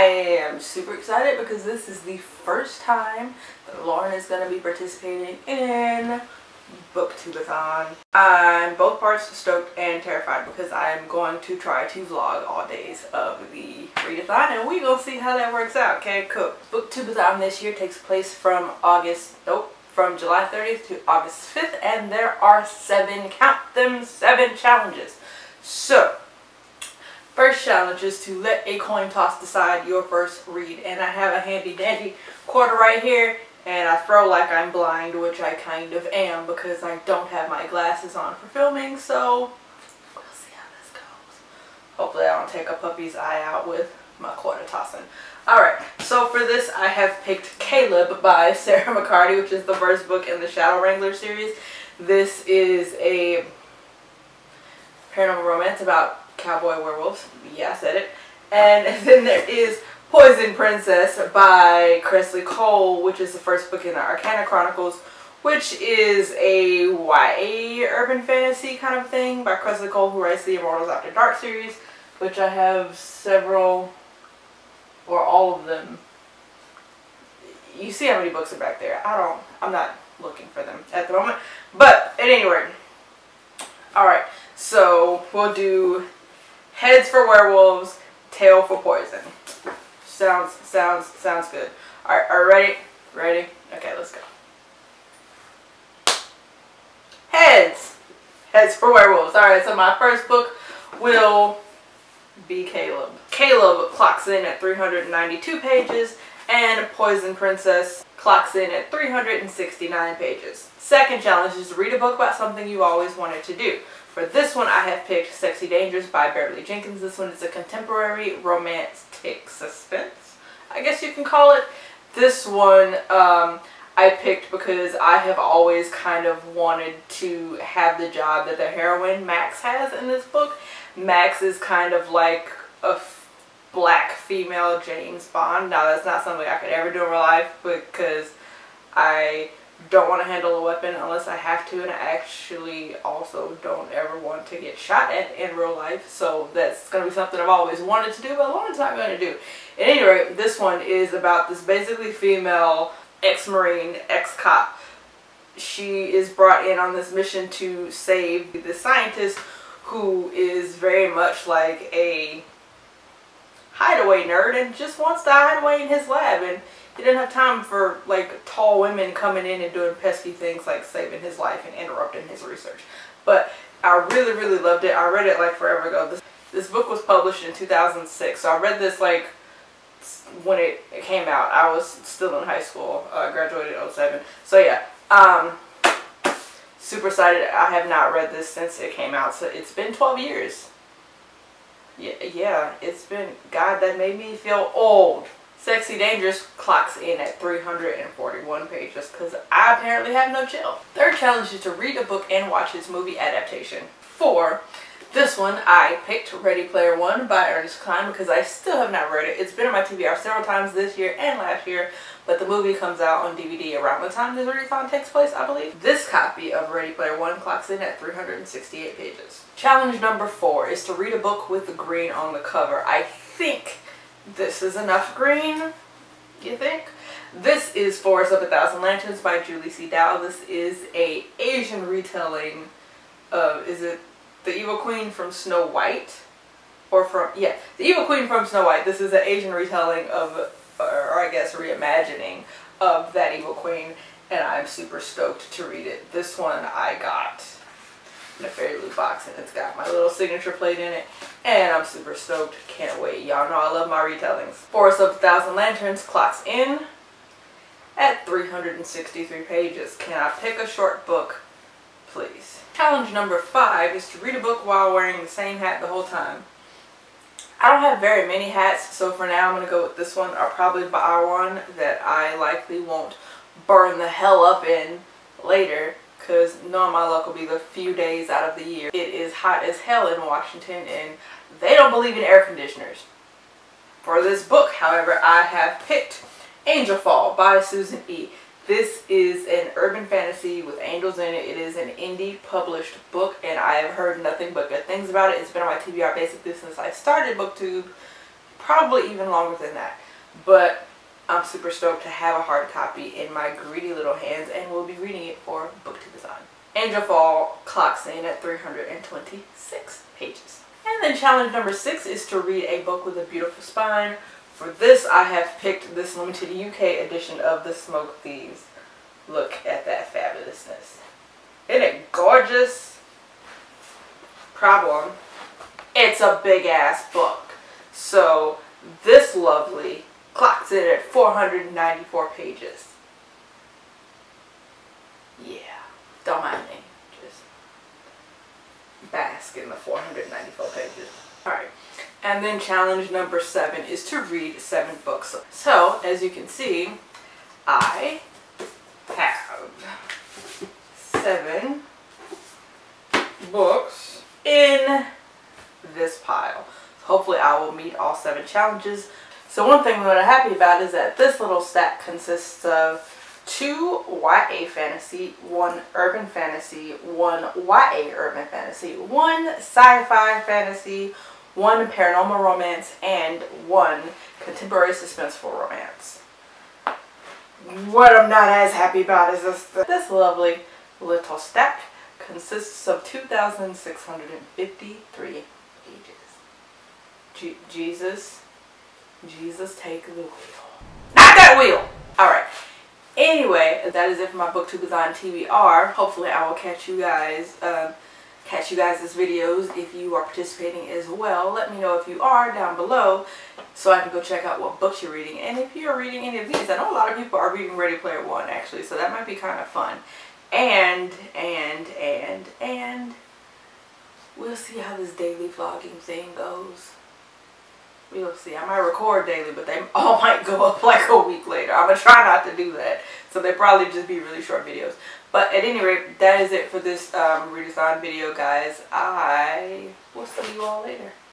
I am super excited because this is the first time that Lauren is going to be participating in Booktubeathon. I'm both parts stoked and terrified because I'm going to try to vlog all days of the readathon, and we gonna see how that works out. Okay, cool. Booktubeathon this year takes place from July 30th to August 5th, and there are 7 challenges. So, first challenge is to let a coin toss decide your first read, and I have a handy dandy quarter right here, and I throw like I'm blind, which I kind of am because I don't have my glasses on for filming, so we'll see how this goes. Hopefully I don't take a puppy's eye out with my quarter tossing. Alright, so for this I have picked Caleb by Sarah McCarty, which is the first book in the Shadow Wrangler series. This is a paranormal romance about cowboy werewolves. Yeah, I said it. And then there is Poison Princess by Kresley Cole, which is the first book in the Arcana Chronicles, which is a YA urban fantasy kind of thing by Kresley Cole, who writes the Immortals After Dark series, which I have several, or all of them. You see how many books are back there. I'm not looking for them at the moment. But at any rate, alright, so we'll do heads for werewolves, tail for poison. Sounds good. Alright, are you ready? Ready? Okay, let's go. Heads! Heads for werewolves. Alright, so my first book will be Caleb. Caleb clocks in at 392 pages, and Poison Princess clocks in at 369 pages. Second challenge is to read a book about something you always wanted to do. For this one, I have picked Sexy Dangerous by Beverly Jenkins. This one is a contemporary romantic suspense, I guess you can call it. This one I picked because I have always kind of wanted to have the job that the heroine Max has in this book. Max is kind of like a black female James Bond. Now, that's not something I could ever do in real life because I don't want to handle a weapon unless I have to, and I actually also don't ever want to get shot at in real life, so that's going to be something I've always wanted to do, but Lauren's not going to do. At any rate, this one is about this basically female ex-marine, ex-cop. She is brought in on this mission to save the scientist who is very much like a hideaway nerd and just wants to hide away in his lab, and he didn't have time for like tall women coming in and doing pesky things like saving his life and interrupting his research. But I really loved it. I read it like forever ago. This book was published in 2006, so I read this like when it came out. I was still in high school. Graduated in 07. So yeah, super excited. I have not read this since it came out, so it's been 12 years. Yeah, it's been, God, that made me feel old. Sexy Dangerous clocks in at 341 pages because I apparently have no chill. Third challenge is to read a book and watch its movie adaptation. For this one, I picked Ready Player One by Ernest Cline because I still have not read it. It's been on my TBR several times this year and last year, but the movie comes out on DVD around the time this readathon takes place, I believe. This copy of Ready Player One clocks in at 368 pages. Challenge number 4 is to read a book with the green on the cover. I think this is enough green, you think? This is Forest of a Thousand Lanterns by Julie C. Dow. This is a Asian retelling of, is it the Evil Queen from Snow White? Or from, yeah, the Evil Queen from Snow White. This is an Asian retelling of, or I guess reimagining of that Evil Queen, and I'm super stoked to read it. This one I got in a fairy loot box, and it's got my little signature plate in it, and I'm super stoked. Can't wait. Y'all know I love my retellings. Forest of a Thousand Lanterns clocks in at 363 pages. Can I pick a short book, please? Challenge number 5 is to read a book while wearing the same hat the whole time. I don't have very many hats, so for now I'm going to go with this one. I'll probably buy one that I likely won't burn the hell up in later, because knowing my luck will be the few days out of the year. It is hot as hell in Washington, and they don't believe in air conditioners. For this book, however, I have picked Angel Fall by Susan E. This is an urban fantasy with angels in it. It is an indie published book, and I have heard nothing but good things about it. It's been on my TBR basically since I started BookTube probably even longer than that. But I'm super stoked to have a hard copy in my greedy little hands, and we'll be reading it for Booktubeathon. Angel Fall clocks in at 326 pages. And then challenge number 6 is to read a book with a beautiful spine. For this, I have picked this limited UK edition of The Smoke Thieves. Look at that fabulousness. Isn't it gorgeous? Problem, it's a big ass book. So this lovely clocks in at 494 pages. Yeah, don't mind me. Just bask in the 494 pages. Alright, and then challenge number 7 is to read 7 books. So, as you can see, I have 7 books in this pile. Hopefully I will meet all 7 challenges. So one thing that I'm happy about is that this little stack consists of 2 YA fantasy, 1 urban fantasy, 1 YA urban fantasy, 1 sci-fi fantasy, 1 paranormal romance, and 1 contemporary suspenseful romance. What I'm not as happy about is this lovely little stack consists of 2,653 pages. Jesus, take the wheel. Not that wheel! Alright. Anyway, that is it for my Booktubeathon TBR. Hopefully I will catch you guys' videos if you are participating as well. Let me know if you are down below so I can go check out what books you're reading. And if you're reading any of these, I know a lot of people are reading Ready Player One actually, so that might be kind of fun. And we'll see how this daily vlogging thing goes. We'll see. I might record daily, but they all might go up like a week later. I'm going to try not to do that. So they probably just be really short videos. But at any rate, that is it for this readathon video, guys. I will see you all later.